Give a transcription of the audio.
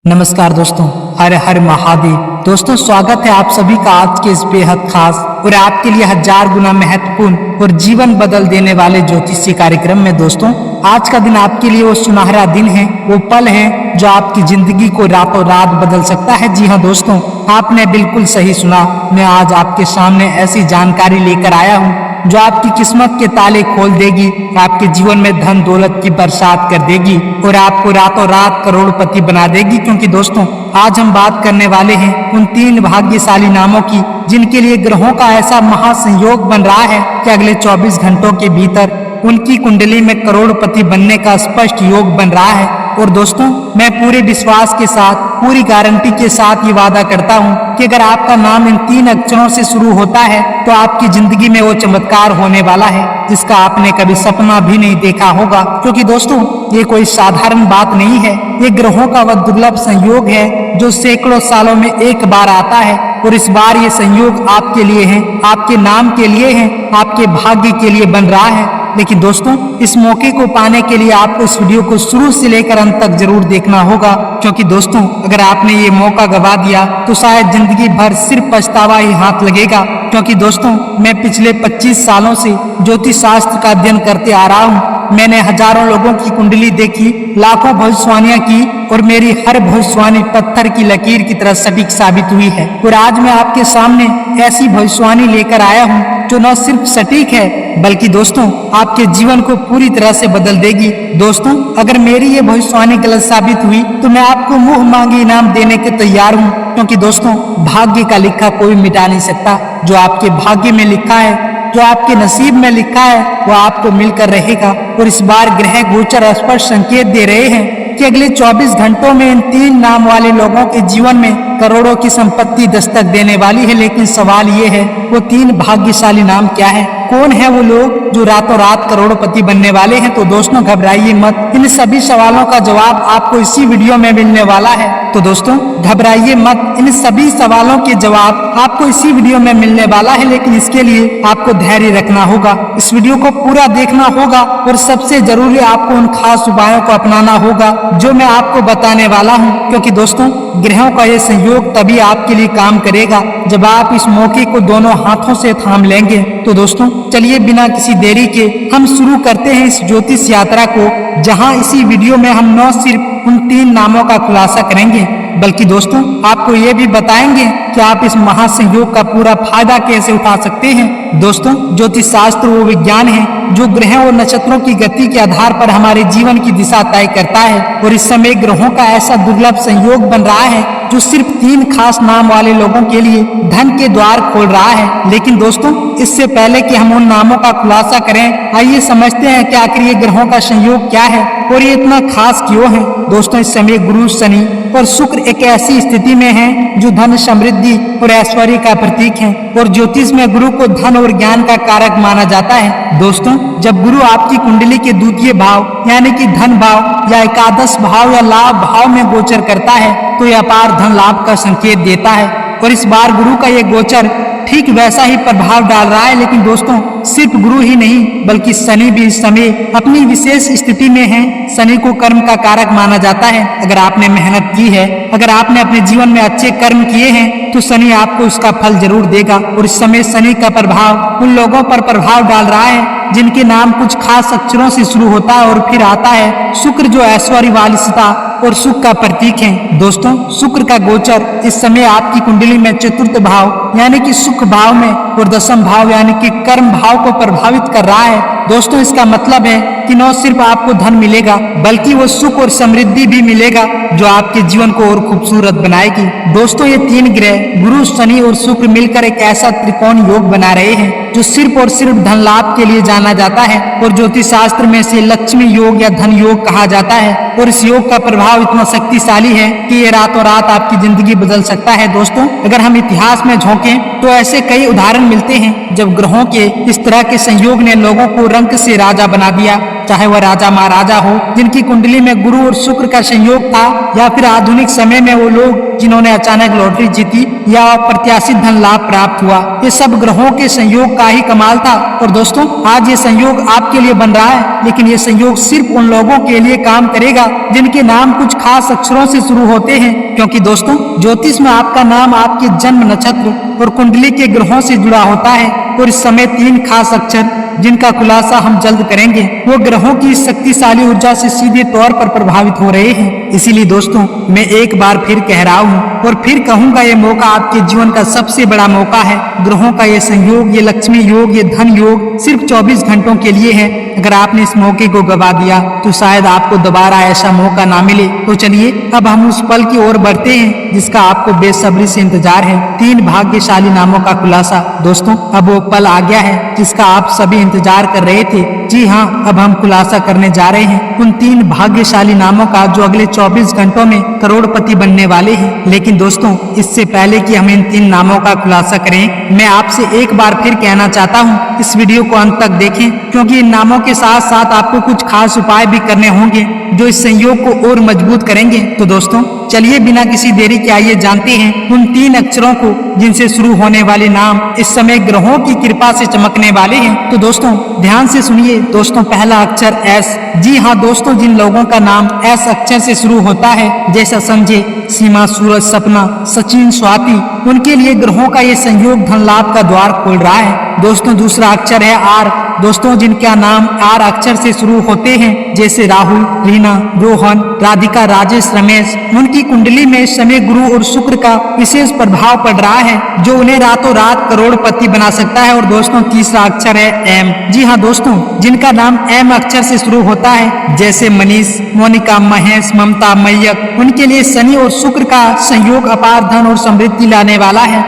नमस्कार दोस्तों, हर हर महादेव। दोस्तों, स्वागत है आप सभी का आज के इस बेहद खास और आपके लिए 1000 गुना महत्वपूर्ण और जीवन बदल देने वाले ज्योतिषीय कार्यक्रम में। दोस्तों, आज का दिन आपके लिए वो सुनहरा दिन है, वो पल है जो आपकी जिंदगी को रातों रात बदल सकता है। जी हाँ दोस्तों, आपने बिल्कुल सही सुना। मैं आज आपके सामने ऐसी जानकारी लेकर आया हूँ जो आपकी किस्मत के ताले खोल देगी, आपके जीवन में धन दौलत की बरसात कर देगी और आपको रातों रात करोड़पति बना देगी। क्योंकि दोस्तों, आज हम बात करने वाले हैं उन 3 भाग्यशाली नामों की जिनके लिए ग्रहों का ऐसा महासंयोग बन रहा है कि अगले 24 घंटों के भीतर उनकी कुंडली में करोड़पति बनने का स्पष्ट योग बन रहा है। और दोस्तों, मैं पूरे विश्वास के साथ, पूरी गारंटी के साथ ये वादा करता हूँ कि अगर आपका नाम इन 3 अक्षरों से शुरू होता है तो आपकी जिंदगी में वो चमत्कार होने वाला है जिसका आपने कभी सपना भी नहीं देखा होगा। क्योंकि दोस्तों, ये कोई साधारण बात नहीं है, ये ग्रहों का वह दुर्लभ संयोग है जो सैकड़ों सालों में एक बार आता है। और इस बार ये संयोग आपके लिए है, आपके नाम के लिए है, आपके भाग्य के लिए बन रहा है। लेकिन दोस्तों, इस मौके को पाने के लिए आपको इस वीडियो को शुरू से लेकर अंत तक जरूर देखना होगा। क्योंकि दोस्तों, अगर आपने ये मौका गवा दिया तो शायद जिंदगी भर सिर्फ पछतावा ही हाथ लगेगा। क्योंकि दोस्तों, मैं पिछले 25 सालों से ज्योतिष शास्त्र का अध्ययन करते आ रहा हूँ। मैंने हजारों लोगों की कुंडली देखी, लाखों भविष्यवाणियां की और मेरी हर भविष्यवाणी पत्थर की लकीर की तरह सटीक साबित हुई है। और आज मैं आपके सामने ऐसी भविष्यवाणी लेकर आया हूँ जो न सिर्फ सटीक है बल्कि दोस्तों, आपके जीवन को पूरी तरह से बदल देगी। दोस्तों, अगर मेरी ये भविष्यवाणी गलत साबित हुई तो मैं आपको मुंह मांगे इनाम देने के तैयार हूँ। क्योंकि दोस्तों, भाग्य का लिखा कोई मिटा नहीं सकता। जो आपके भाग्य में लिखा है, जो आपके नसीब में लिखा है, वो आपको मिलकर रहेगा। और इस बार ग्रह गोचर स्पष्ट संकेत दे रहे हैं कि अगले 24 घंटों में इन 3 नाम वाले लोगों के जीवन में करोड़ों की संपत्ति दस्तक देने वाली है। लेकिन सवाल ये है, वो 3 भाग्यशाली नाम क्या है? कौन है वो लोग जो रातों रात करोड़पति बनने वाले हैं? तो दोस्तों, घबराइए मत, इन सभी सवालों का जवाब आपको इसी वीडियो में मिलने वाला है। तो दोस्तों, घबराइए मत, इन सभी सवालों के जवाब आपको इसी वीडियो में मिलने वाला है। लेकिन इसके लिए आपको धैर्य रखना होगा, इस वीडियो को पूरा देखना होगा और सबसे जरूरी आपको उन खास उपायों को अपनाना होगा जो मैं आपको बताने वाला हूँ। क्योंकि दोस्तों, ग्रहों का ये संयोग तभी आपके लिए काम करेगा जब आप इस मौके को दोनों हाथों से थाम लेंगे। तो दोस्तों, चलिए बिना किसी देरी के हम शुरू करते हैं इस ज्योतिष यात्रा को, जहां इसी वीडियो में हम न सिर्फ उन 3 नामों का खुलासा करेंगे बल्कि दोस्तों, आपको ये भी बताएंगे कि आप इस महासंयोग का पूरा फायदा कैसे उठा सकते हैं। दोस्तों, ज्योतिष शास्त्र वो विज्ञान है जो ग्रहों और नक्षत्रों की गति के आधार पर हमारे जीवन की दिशा तय करता है। और इस समय ग्रहों का ऐसा दुर्लभ संयोग बन रहा है जो सिर्फ 3 खास नाम वाले लोगों के लिए धन के द्वार खोल रहा है। लेकिन दोस्तों, इससे पहले कि हम उन नामों का खुलासा करें, आइए समझते हैं कि आखिर ये ग्रहों का संयोग क्या है और ये इतना खास क्यों है। दोस्तों, इस समय गुरु, शनि और शुक्र एक ऐसी स्थिति में हैं जो धन, समृद्धि और ऐश्वर्य का प्रतीक है। और ज्योतिष में गुरु को धन और ज्ञान का कारक माना जाता है। दोस्तों, जब गुरु आपकी कुंडली के द्वितीय भाव यानी कि धन भाव या एकादश भाव या लाभ भाव में गोचर करता है तो यह अपार धन लाभ का संकेत देता है। और इस बार गुरु का यह गोचर ठीक वैसा ही प्रभाव डाल रहा है। लेकिन दोस्तों, सिर्फ गुरु ही नहीं बल्कि शनि भी इस समय अपनी विशेष स्थिति में है। शनि को कर्म का कारक माना जाता है। अगर आपने मेहनत की है, अगर आपने अपने जीवन में अच्छे कर्म किए हैं तो शनि आपको उसका फल जरूर देगा। और इस समय शनि का प्रभाव उन लोगों पर प्रभाव डाल रहा है जिनके नाम कुछ खास अक्षरों से शुरू होता है। और फिर आता है शुक्र, जो ऐश्वर्य वालिशता और सुख का प्रतीक है। दोस्तों, शुक्र का गोचर इस समय आपकी कुंडली में चतुर्थ भाव यानी कि सुख भाव में और दशम भाव यानी कि कर्म भाव को प्रभावित कर रहा है। दोस्तों, इसका मतलब है कि न सिर्फ आपको धन मिलेगा बल्कि वो सुख और समृद्धि भी मिलेगा जो आपके जीवन को और खूबसूरत बनाएगी। दोस्तों, ये 3 ग्रह गुरु, शनि और शुक्र मिलकर एक ऐसा त्रिकोण योग बना रहे हैं जो सिर्फ और सिर्फ धन लाभ के लिए जाना जाता है। और ज्योतिष शास्त्र में से लक्ष्मी योग या धन योग कहा जाता है। और इस योग का प्रभाव इतना शक्तिशाली है कि ये रातों रात आपकी जिंदगी बदल सकता है। दोस्तों, अगर हम इतिहास में झांकें तो ऐसे कई उदाहरण मिलते हैं जब ग्रहों के इस तरह के संयोग ने लोगों को रंक से राजा बना दिया। चाहे वह राजा महाराजा हो जिनकी कुंडली में गुरु और शुक्र का संयोग था, या फिर आधुनिक समय में वो लोग जिन्होंने अचानक लॉटरी जीती या अप्रत्याशित धन लाभ प्राप्त हुआ। ये सब ग्रहों के संयोग का ही कमाल था। और दोस्तों, आज ये संयोग आपके लिए बन रहा है, लेकिन ये संयोग सिर्फ उन लोगों के लिए काम करेगा जिनके नाम कुछ खास अक्षरों से शुरू होते हैं, क्योंकि दोस्तों, ज्योतिष में आपका नाम आपके जन्म नक्षत्र और कुंडली के ग्रहों से जुड़ा होता है। और इस समय 3 खास अक्षर जिनका खुलासा हम जल्द करेंगे, वो ग्रहों की शक्तिशाली ऊर्जा से सीधे तौर पर प्रभावित हो रहे हैं। इसीलिए दोस्तों, मैं एक बार फिर कह रहा हूँ और फिर कहूँगा, ये मौका आपके जीवन का सबसे बड़ा मौका है। ग्रहों का ये संयोग, ये लक्ष्मी योग, ये धन योग सिर्फ 24 घंटों के लिए है। अगर आपने इस मौके को गवा दिया तो शायद आपको दोबारा ऐसा मौका ना मिले। तो चलिए अब हम उस पल की ओर बढ़ते हैं जिसका आपको बेसब्री से इंतजार है। 3 भाग्यशाली नामों का खुलासा। दोस्तों, अब वो पल आ गया है जिसका आप सभी इंतजार कर रहे थे। जी हाँ, अब हम खुलासा करने जा रहे हैं उन 3 भाग्यशाली नामों का जो अगले 24 घंटों में करोड़पति बनने वाले हैं। लेकिन दोस्तों, इससे पहले कि हम इन 3 नामों का खुलासा करें, मैं आपसे एक बार फिर कहना चाहता हूँ, इस वीडियो को अंत तक देखें, क्योंकि इन नामों के साथ साथ आपको कुछ खास उपाय भी करने होंगे जो इस संयोग को और मजबूत करेंगे। तो दोस्तों, चलिए बिना किसी देरी के आइए जानते हैं उन 3 अक्षरों को जिनसे शुरू होने वाले नाम इस समय ग्रहों की कृपा से चमकने वाले हैं। तो दोस्तों, ध्यान से सुनिए। दोस्तों, पहला अक्षर एस। जी हाँ दोस्तों, जिन लोगों का नाम एस अक्षर से शुरू होता है, जैसा संजय, सीमा, सूरज, सपना, सचिन, स्वाति, उनके लिए ग्रहों का ये संयोग धन लाभ का द्वार खोल रहा है। दोस्तों, दूसरा अक्षर है आर। दोस्तों, जिनका नाम आर अक्षर से शुरू होते हैं, जैसे राहुल, रीना, रोहन, राधिका, राजेश, रमेश, उनकी कुंडली में इस समय गुरु और शुक्र का विशेष प्रभाव पड़ रहा है जो उन्हें रातों रात करोड़पति बना सकता है। और दोस्तों, तीसरा अक्षर है एम। जी हाँ दोस्तों, जिनका नाम एम अक्षर से शुरू होता है, जैसे मनीष, मोनिका, महेश, ममता, मैयक, उनके लिए शनि और शुक्र का संयोग अपार धन और समृद्धि लाने वाला है।